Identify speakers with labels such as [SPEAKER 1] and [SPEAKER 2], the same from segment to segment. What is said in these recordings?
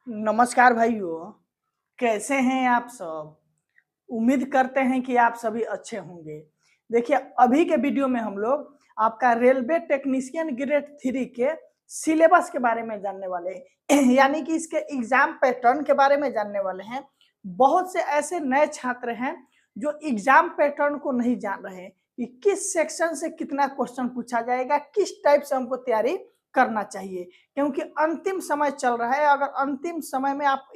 [SPEAKER 1] नमस्कार भाइयों, कैसे हैं आप सब? उम्मीद करते हैं कि आप सभी अच्छे होंगे। देखिए, अभी के वीडियो में हम लोग आपका रेलवे टेक्नीशियन ग्रेड 3 के सिलेबस के बारे में जानने वाले हैं यानी कि इसके एग्जाम पैटर्न के बारे में जानने वाले हैं। बहुत से ऐसे नए छात्र हैं जो एग्जाम पैटर्न को नहीं जान रहे हैं कि किस सेक्शन से कितना क्वेश्चन पूछा जाएगा, किस टाइप से हमको तैयारी करना चाहिए, क्योंकि अंतिम समय चल रहा है। अगर अंतिम समय में आप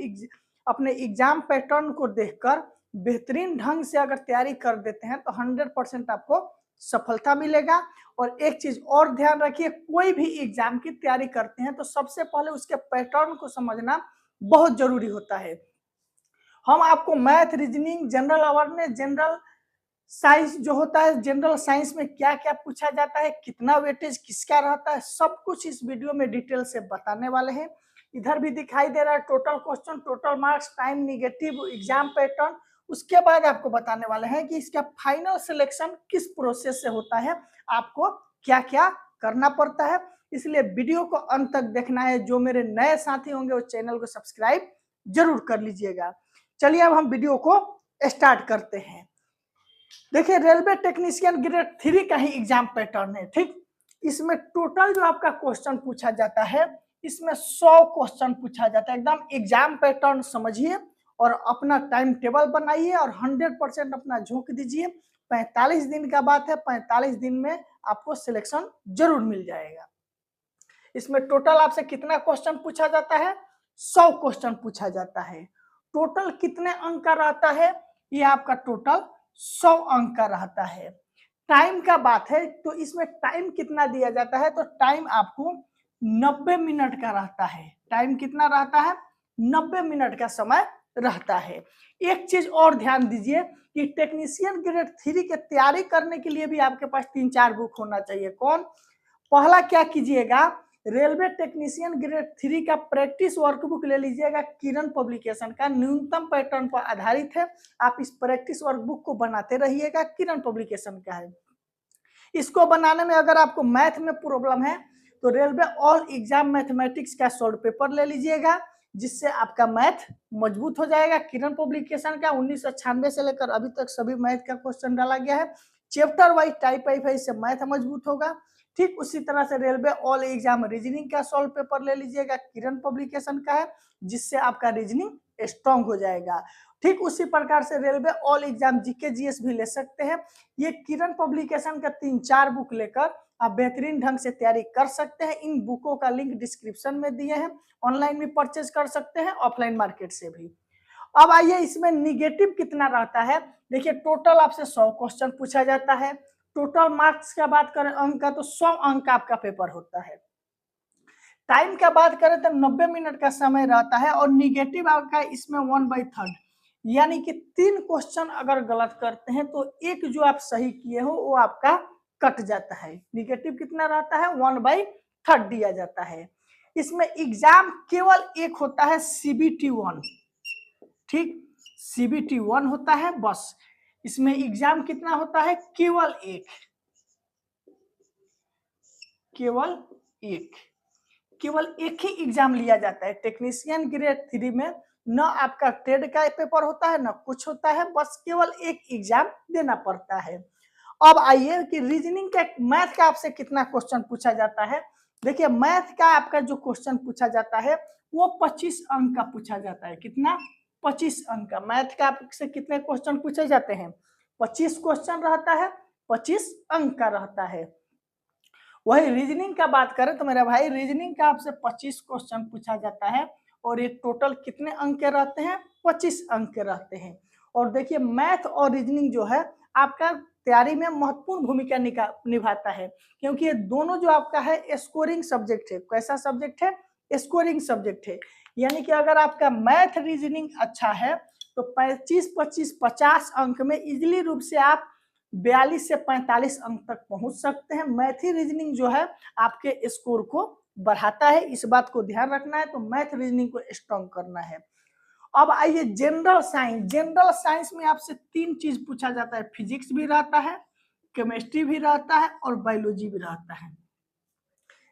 [SPEAKER 1] अपने एग्जाम पैटर्न को देखकर बेहतरीन ढंग से अगर तैयारी कर देते हैं तो 100% आपको सफलता मिलेगा। और एक चीज और ध्यान रखिए, कोई भी एग्जाम की तैयारी करते हैं तो सबसे पहले उसके पैटर्न को समझना बहुत जरूरी होता है। हम आपको math, reasoning, general awareness, general science जो होता है, जनरल साइंस में क्या क्या पूछा जाता है, कितना वेटेज किसका रहता है, सब कुछ इस वीडियो में डिटेल से बताने वाले हैं। इधर भी दिखाई दे रहा है total question, total marks, time, negative, exam pattern. उसके बाद आपको बताने वाले हैं कि इसका फाइनल सिलेक्शन किस प्रोसेस से होता है, आपको क्या क्या करना पड़ता है। इसलिए वीडियो को अंत तक देखना है। जो मेरे नए साथी होंगे वो चैनल को सब्सक्राइब जरूर कर लीजिएगा। चलिए अब हम वीडियो को स्टार्ट करते हैं। देखिए, रेलवे टेक्नीशियन ग्रेड 3 का ही एग्जाम पैटर्न है। ठीक, इसमें टोटल जो आपका क्वेश्चन पूछा जाता है, इसमें 100 क्वेश्चन पूछा जाता है। एकदम एग्जाम पैटर्न समझिए और अपना टाइम टेबल बनाइए और 100% अपना झोंक दीजिए। 45 दिन का बात है, 45 दिन में आपको सिलेक्शन जरूर मिल जाएगा। इसमें टोटल आपसे कितना क्वेश्चन पूछा जाता है? 100 क्वेश्चन पूछा जाता है। टोटल कितने अंक का रहता है? ये आपका टोटल 100 अंक का रहता है। टाइम का बात है तो इसमें टाइम कितना दिया जाता है? तो टाइम आपको 90 मिनट का रहता है। टाइम कितना रहता है? 90 मिनट का समय रहता है। एक चीज और ध्यान दीजिए कि टेक्नीशियन ग्रेड 3 की तैयारी करने के लिए भी आपके पास 3-4 बुक होना चाहिए। कौन? पहला क्या कीजिएगा, रेलवे टेक्नीशियन ग्रेड 3 का प्रैक्टिस वर्कबुक ले लीजिएगा। किरण पब्लिकेशन का न्यूनतम पैटर्न पर आधारित है। आप इस प्रैक्टिस वर्कबुक को बनाते रहिएगा, किरण पब्लिकेशन का है। इसको बनाने में अगर आपको मैथ में प्रॉब्लम है तो रेलवे ऑल एग्जाम मैथमेटिक्स का शॉर्ट पेपर ले लीजिएगा, जिससे आपका मैथ मजबूत हो जाएगा। किरण पब्लिकेशन का 1996 से लेकर अभी तक सभी मैथ का क्वेश्चन डाला गया है। चैप्टर वाइज टाइप वाइज है, इससे मैथ मजबूत होगा। ठीक उसी तरह से रेलवे ऑल एग्जाम रीजनिंग का सॉल्व पेपर ले लीजिएगा, किरण पब्लिकेशन का है, जिससे आपका रीजनिंग स्ट्रांग हो जाएगा। ठीक उसी प्रकार से railway all exam GK GS भी ले सकते हैं। ये किरण पब्लिकेशन का 3-4 बुक लेकर आप बेहतरीन ढंग से तैयारी कर सकते हैं। इन बुकों का लिंक डिस्क्रिप्शन में दिए हैं, ऑनलाइन भी परचेज कर सकते हैं, ऑफलाइन मार्केट से भी। अब आइए, इसमें निगेटिव कितना रहता है। देखिए, टोटल आपसे 100 क्वेश्चन पूछा जाता है। टोटल मार्क्स का बात करें अंक का, तो 100 अंक का आपका पेपर होता है। टाइम का बात करें तो 90 मिनट का समय रहता है और निगेटिव आपका इसमें 1/3, यानी कि 3 क्वेश्चन अगर गलत करते हैं तो एक जो आप सही किए हो वो आपका कट जाता है। निगेटिव कितना रहता है? 1/3 दिया जाता है। इसमें एग्जाम केवल एक होता है, सीबीटी 1। ठीक, सीबीटी 1 होता है बस। इसमें एग्जाम कितना होता है? केवल एक, केवल एक, केवल एक ही एग्जाम लिया जाता है। टेक्नीशियन ग्रेड 3 में न आपका ट्रेड का पेपर होता है, न कुछ होता है, बस केवल एक एग्जाम देना पड़ता है। अब आइए कि रीजनिंग का, मैथ का आपसे कितना क्वेश्चन पूछा जाता है। देखिए, मैथ का आपका जो क्वेश्चन पूछा जाता है वो 25 अंक का पूछा जाता है। कितना? 25 अंक का। मैथ का आपसे कितने क्वेश्चन पूछे जाते हैं? 25 क्वेश्चन रहता है, 25 अंक का रहता है। वही रीजनिंग का बात करें तो मेरा भाई, रीजनिंग का आपसे 25 क्वेश्चन पूछा जाता है और ये टोटल कितने अंक के रहते हैं? 25 अंक के रहते हैं। और देखिए, मैथ और रीजनिंग जो है आपका तैयारी में महत्वपूर्ण भूमिका निभाता है, क्योंकि ये दोनों जो आपका है स्कोरिंग सब्जेक्ट है। कैसा सब्जेक्ट है? स्कोरिंग सब्जेक्ट है। यानी कि अगर आपका मैथ रीजनिंग अच्छा है तो 25, 25, 50 अंक में इजिली रूप से आप 42 से 45 अंक तक पहुंच सकते हैं। मैथ रीजनिंग जो है आपके स्कोर को बढ़ाता है, इस बात को ध्यान रखना है। तो मैथ रीजनिंग को स्ट्रॉन्ग करना है। अब आइए जनरल साइंस। जनरल साइंस में आपसे 3 चीज पूछा जाता है, फिजिक्स भी रहता है, केमिस्ट्री भी रहता है और बायोलॉजी भी रहता है।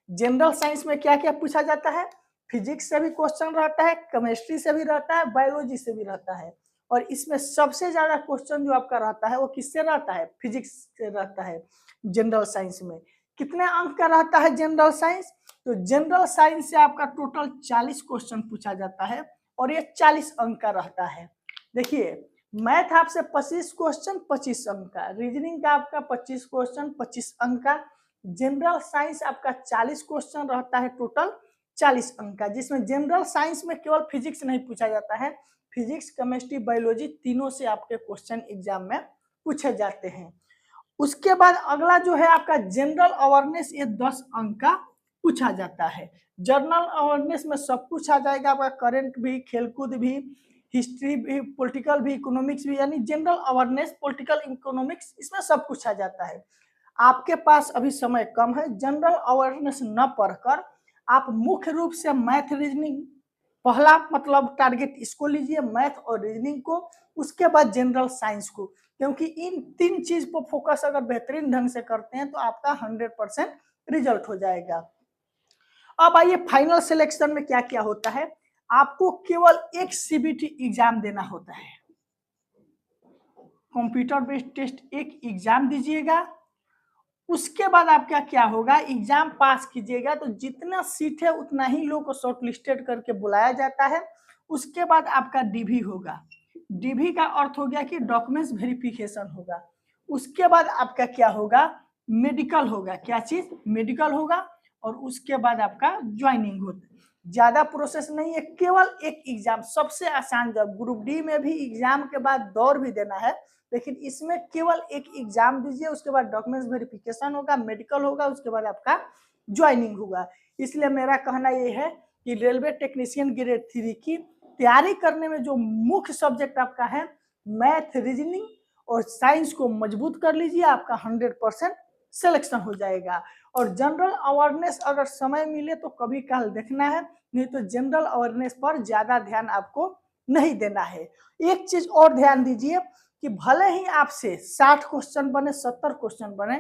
[SPEAKER 1] जनरल साइंस में क्या क्या पूछा जाता है? फिजिक्स से भी क्वेश्चन रहता है, केमिस्ट्री से भी रहता है, बायोलॉजी से भी रहता है। और इसमें सबसे ज्यादा क्वेश्चन जो आपका रहता है वो किससे रहता है? फिजिक्स से रहता है। जनरल साइंस में कितने अंक का रहता है जनरल साइंस? तो जनरल साइंस से आपका टोटल 40 क्वेश्चन पूछा जाता है और ये 40 अंक का रहता है। देखिए, मैथ आपसे 25 क्वेश्चन 25 अंक का, रीजनिंग का आपका 25 क्वेश्चन 25 अंक का, जनरल साइंस आपका 40 क्वेश्चन रहता है टोटल 40 अंक का, जिसमें जनरल साइंस में केवल फिजिक्स नहीं पूछा जाता है, फिजिक्स, केमिस्ट्री, बायोलॉजी तीनों से आपके क्वेश्चन एग्जाम में पूछे जाते हैं। उसके बाद अगला जो है आपका जनरल अवेयरनेस, ये 10 अंक का पूछा जाता है। जनरल अवेयरनेस में सब कुछ आ जाएगा, आपका करंट भी, खेलकूद भी, हिस्ट्री भी, पॉलिटिकल भी, इकोनॉमिक्स भी, यानी जनरल अवेयरनेस, पॉलिटिकल, इकोनॉमिक्स, इसमें सब कुछ आ जाता है। आपके पास अभी समय कम है, जनरल अवेयरनेस न पढ़कर आप मुख्य रूप से मैथ, रीजनिंग, पहला मतलब टारगेट इसको लीजिए, मैथ और रीजनिंग को, उसके बाद जनरल साइंस को, क्योंकि इन तीन चीज पर फोकस अगर बेहतरीन ढंग से करते हैं तो आपका 100% रिजल्ट हो जाएगा। अब आइए फाइनल सिलेक्शन में क्या क्या होता है। आपको केवल एक सीबीटी एग्जाम देना होता है, कंप्यूटर बेस्ड टेस्ट एक एग्जाम दीजिएगा। उसके बाद आपका क्या होगा, एग्जाम पास कीजिएगा तो जितना सीट है उतना ही लोग को शॉर्टलिस्टेड करके बुलाया जाता है। उसके बाद आपका डीवी होगा, डीवी का अर्थ हो गया कि डॉक्यूमेंट्स वेरिफिकेशन होगा। उसके बाद आपका क्या होगा, मेडिकल होगा, क्या चीज, मेडिकल होगा। और उसके बाद आपका ज्वाइनिंग होता है। ज्यादा प्रोसेस नहीं है, केवल एक एग्जाम, सबसे आसान। जब ग्रुप डी में भी एग्जाम के बाद दौड़ भी देना है, लेकिन इसमें केवल एक एग्जाम दीजिए, उसके बाद डॉक्यूमेंट्स वेरिफिकेशन होगा, मेडिकल होगा, उसके बाद आपका ज्वाइनिंग होगा। इसलिए मेरा कहना यह है कि रेलवे टेक्नीशियन ग्रेड 3 की तैयारी करने में जो मुख्य सब्जेक्ट आपका है मैथ, रीजनिंग और साइंस को मजबूत कर लीजिए, आपका 100% सिलेक्शन हो जाएगा। और जनरल अवेयरनेस अगर समय मिले तो कभी काल देखना है, नहीं तो जनरल अवेयरनेस पर ज्यादा ध्यान आपको नहीं देना है। एक चीज और ध्यान दीजिए कि भले ही आपसे 60 क्वेश्चन बने, 70 क्वेश्चन बने,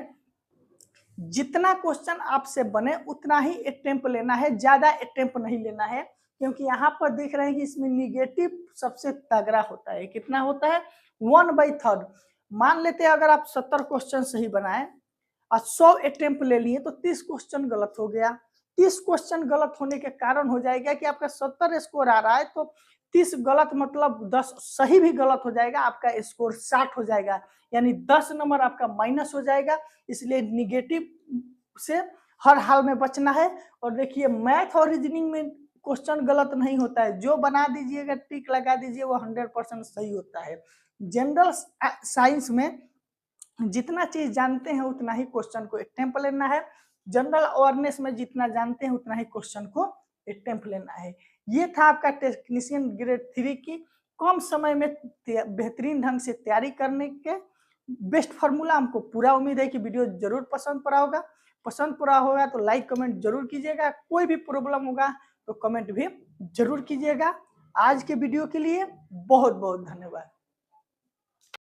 [SPEAKER 1] जितना क्वेश्चन आपसे बने उतना ही अटेम्प्ट लेना है, ज्यादा अटेम्प्ट नहीं लेना है। क्योंकि यहाँ पर देख रहे हैं कि इसमें निगेटिव सबसे तगड़ा होता है। कितना होता है, 1/3। मान लेते हैं अगर आप 70 क्वेश्चन सही बनाए और 100 अटेम्प्ट ले लिए तो 30 क्वेश्चन गलत हो गया। 30 क्वेश्चन गलत होने के कारण हो जाएगा कि आपका 70 स्कोर आ रहा है तो 30 गलत मतलब 10 सही भी गलत हो जाएगा, आपका स्कोर 60 हो जाएगा, यानी 10 नंबर आपका माइनस हो जाएगा। इसलिए निगेटिव से हर हाल में बचना है। और देखिए, मैथ और रीजनिंग में क्वेश्चन गलत नहीं होता है, जो बना दीजिएगा, टिक लगा दीजिए, वो 100% सही होता है। जनरल साइंस में जितना चीज जानते हैं उतना ही क्वेश्चन को अटेम्प्ट लेना है। जनरल अवेयरनेस में जितना जानते हैं उतना ही क्वेश्चन को अटेम्प्ट लेना है। ये था आपका टेक्नीशियन ग्रेड 3 की कम समय में बेहतरीन ढंग से तैयारी करने के बेस्ट फार्मूला। हमको पूरा उम्मीद है कि वीडियो जरूर पसंद पड़ा होगा तो लाइक कमेंट जरूर कीजिएगा। कोई भी प्रॉब्लम होगा तो कमेंट भी जरूर कीजिएगा। आज के वीडियो के लिए बहुत बहुत धन्यवाद।